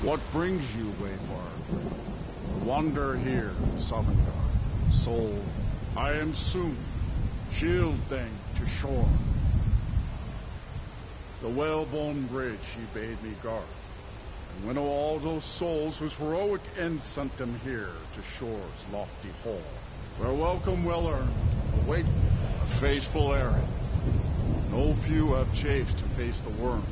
What brings you, wayfarer? Wander here in Sovngarde. Soul, I am soon. Shield thing to shore. The whalebone bridge he bade me guard. And winnow all those souls whose heroic end sent them here to shore's lofty hall. Where welcome well earned, await a faithful errand. No few have chafed to face the worm,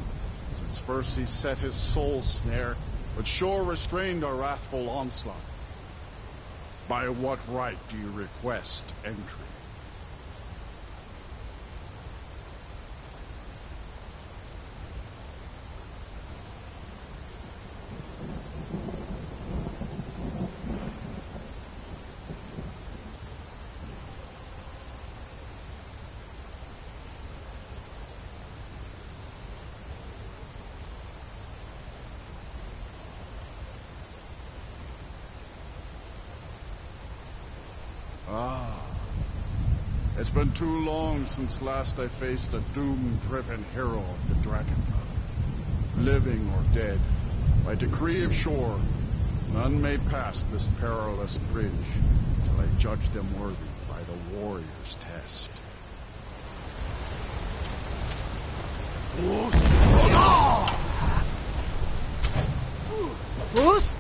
since first he set his soul snare, but shore restrained our wrathful onslaught. By what right do you request entry? It's been too long since last I faced a doom-driven hero of the dragon. Living or dead, by decree of shore, none may pass this perilous bridge till I judge them worthy by the warrior's test. Who's?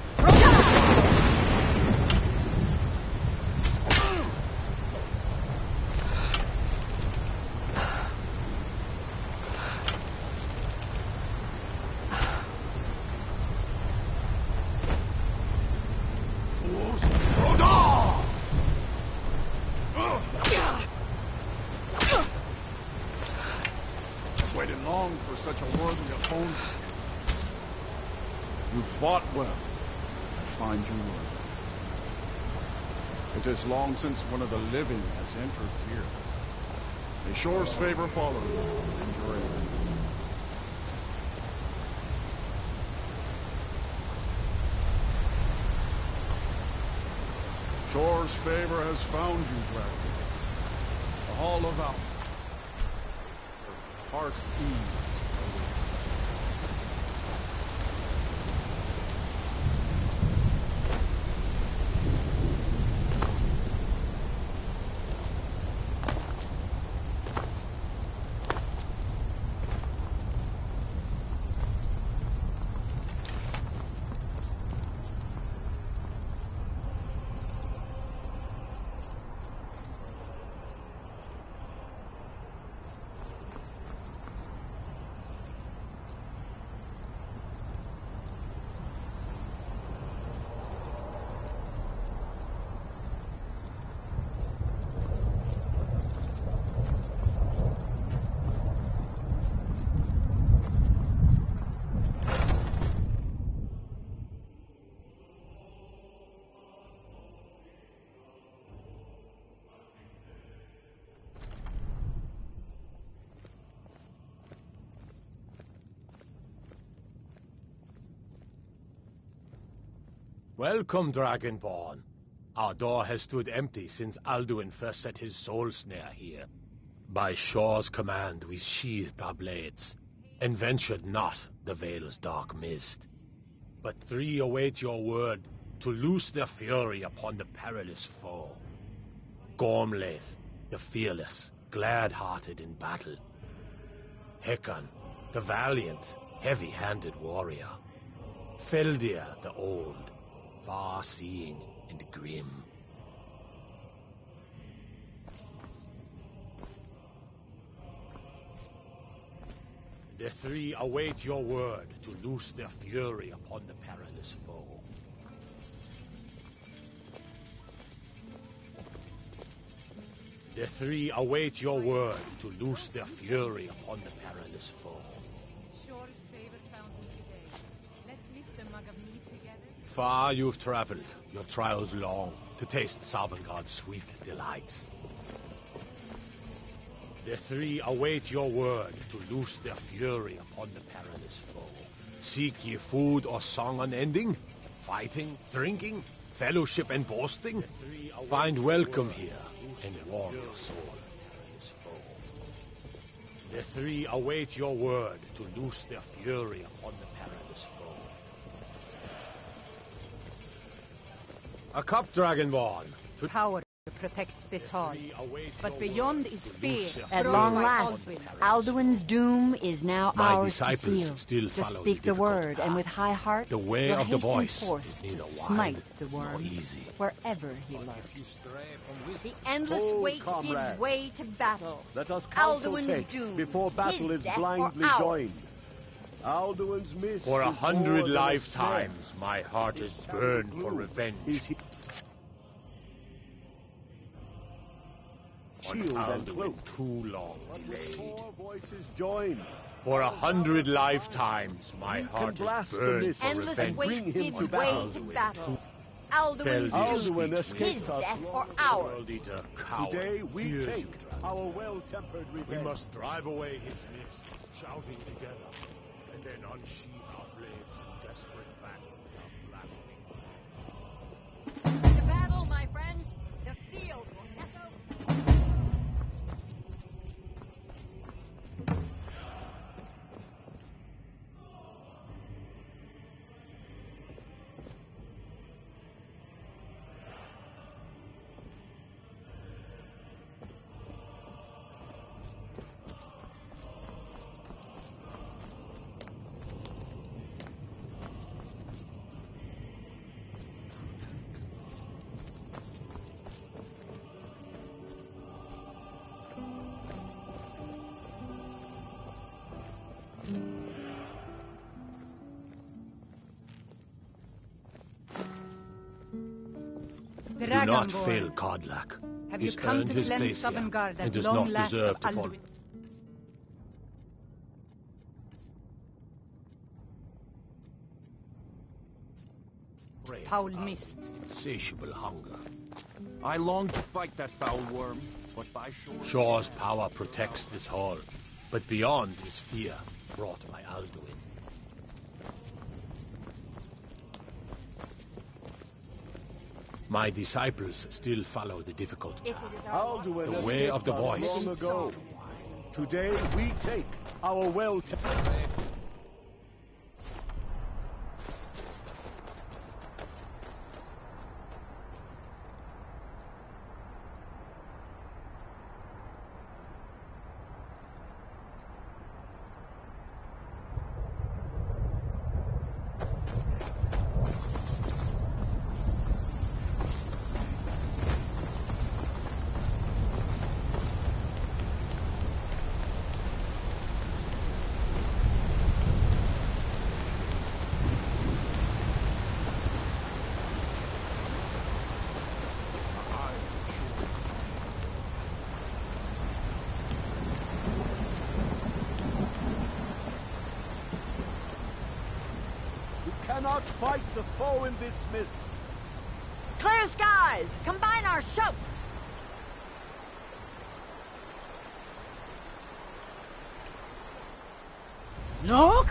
Waited long for such a worthy opponent. You fought well. I find you worthy. It is long since one of the living has entered here. May shore's favor follow you and your aid. Shore's favor has found you, Dragon. The Hall of Valor. Heart's ease awaits. Welcome, Dragonborn. Our door has stood empty since Alduin first set his soul snare here. By Shore's command we sheathed our blades, and ventured not the Vale's dark mist. But three await your word to loose their fury upon the perilous foe. Gormlaith, the fearless, glad-hearted in battle. Hecon, the valiant, heavy-handed warrior. Feldir, the old, far-seeing and grim. The three await your word to loose their fury upon the perilous foe. The three await your word to loose their fury upon the perilous foe. Shore's favor found me today. Let's lift the mug of mead together. Far you've traveled, your trials long, to taste Sovngarde's sweet delights. The three await your word to loose their fury upon the perilous foe. Seek ye food or song unending? Fighting, drinking, fellowship and boasting? Find welcome here, and warm your soul, perilous foe. The three await your word to loose their fury upon the perilous foe. A cup, Dragonborn. Power protects this hall, but beyond is fear. At long last, Alduin's doom is now My ours to disciples seal. still To follow speak the the word, and with high heart, The way will of the hasten voice forth is to neither wild smite the nor worm easy. wherever he lurks. The endless Hold, wait comrade. gives way to battle. Let us counsel Alduin's take doom, before battle his is death or blindly ours. joined. Alduin's mist For is 100 more than a lifetimes, my heart is burned for revenge. On Shield and Alduin cloak. too long delayed. Four voices join. For 100 lifetimes, my heart is blast the burned mist for Endless revenge. wait him gives to way to battle. Alduin's Alduin doom, escaped his us death or long ours. World-eater coward. Today we Hears take you. our well-tempered We revenge. must drive away his mist, shouting together, and then unsheathe our blades in desperate battle with our black wings. To battle, my friends. The field will echo. Do not Dragonborn. fail Kodlak. Have He's you come earned to his cleanse place here Sovngarde and at does long not last deserve of to fall. Alduin? Foul mist. Insatiable hunger. I long to fight that foul worm, but by Shaw's power protects this hall, but beyond is fear brought by Alduin. My disciples still follow the difficult path, Alduin the way of the escaped us voice. long ago. Today we take our well-tempered. Cannot fight the foe in this mist. Clear skies! Combine our shout! Look!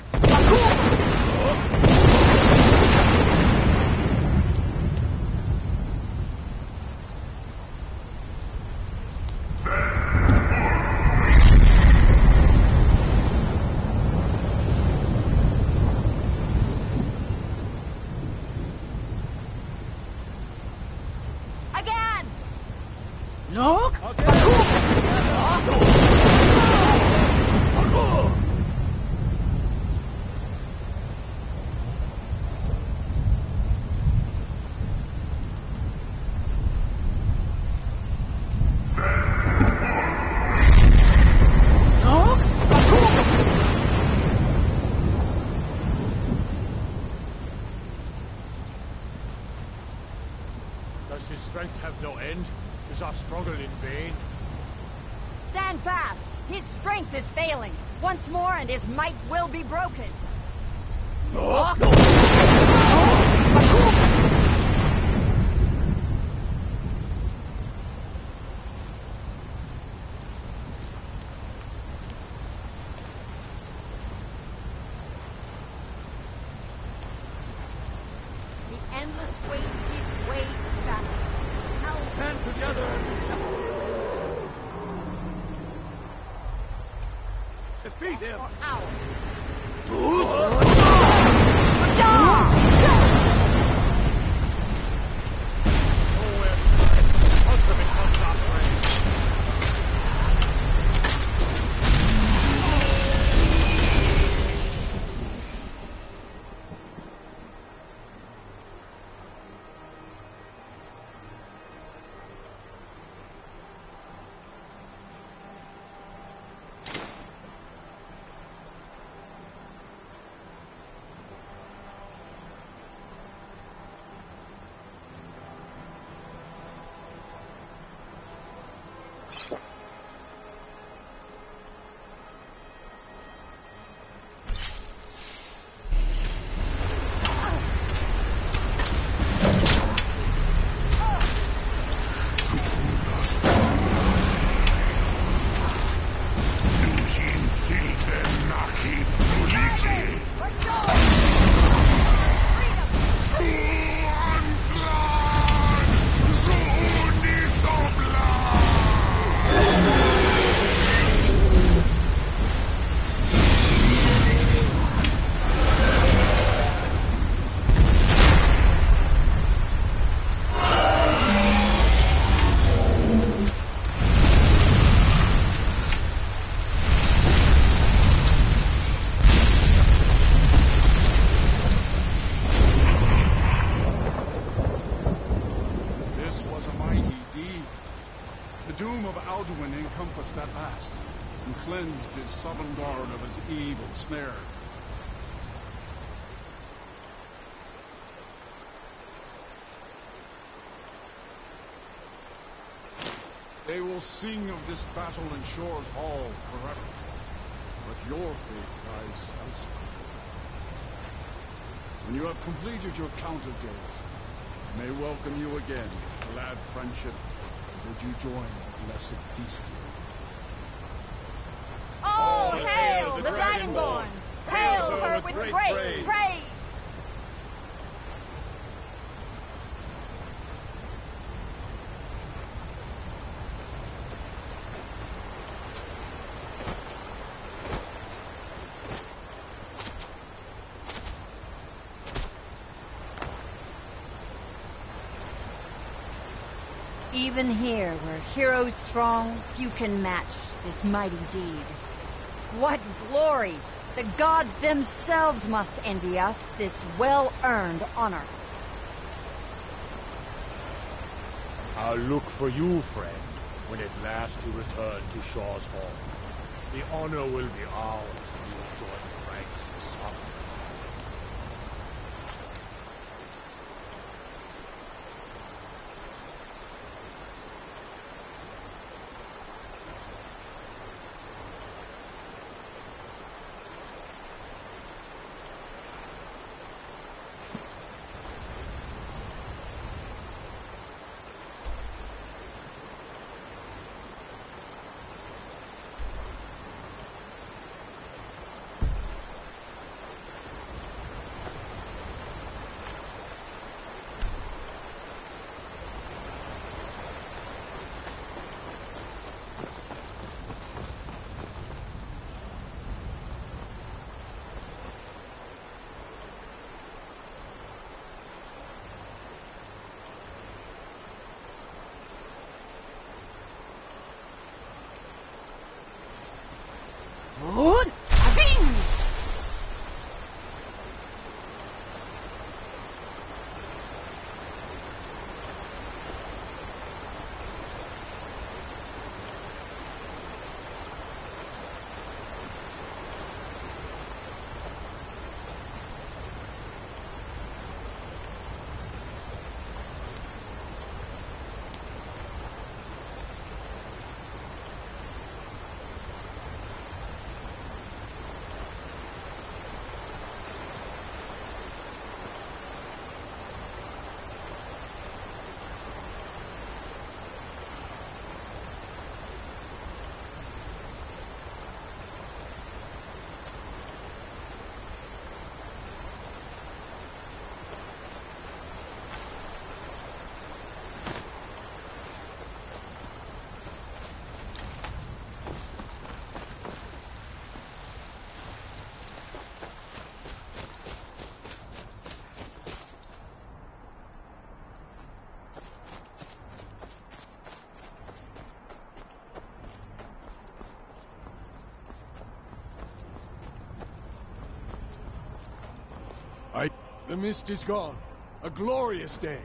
Again! Look! Does his strength have no end? Is our struggle in vain? Stand fast! His strength is failing. Once more and his might will be broken. Look! The endless wait gives way to battle. Stand together and defeat him. Sovngarde of his evil snare. They will sing of this battle in Shore's Hall forever, but your fate lies elsewhere. When you have completed your count of days, I may welcome you again with glad friendship and bid you join the blessed feasting. All hail the Dragonborn! Hail her with great praise! Even here, where heroes throng, few can match this mighty deed. What glory! The gods themselves must envy us this well-earned honor. I'll look for you, friend, when at last you return to Shaw's Hall. The honor will be ours when you join the ranks of Sovngarde. Good. Bing! The mist is gone. A glorious day.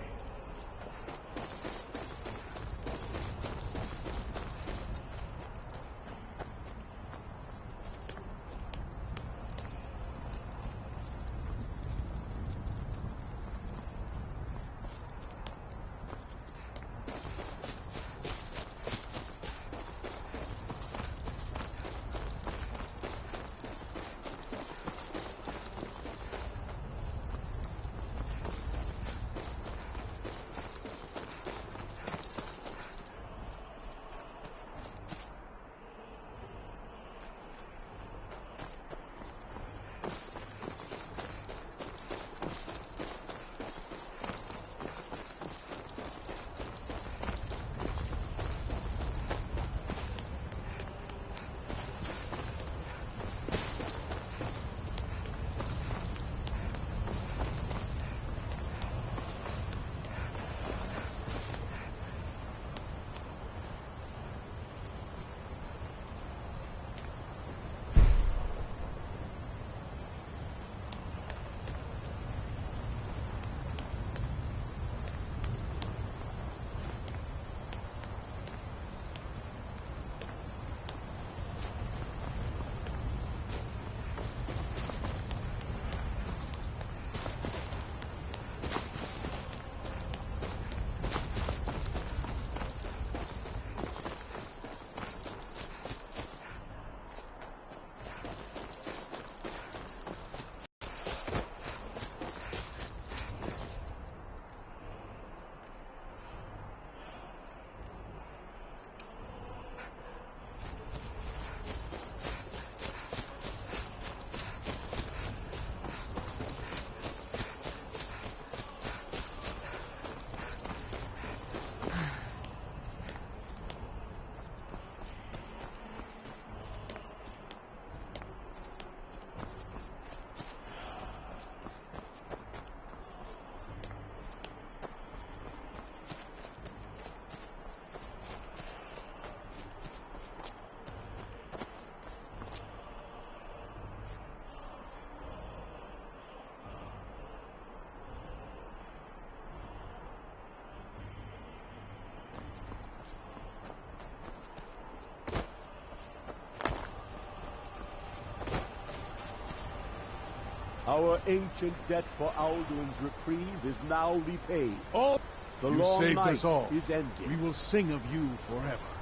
Our ancient debt for Alduin's reprieve is now repaid. Oh, The you long saved night us all. is ended. We will sing of you forever.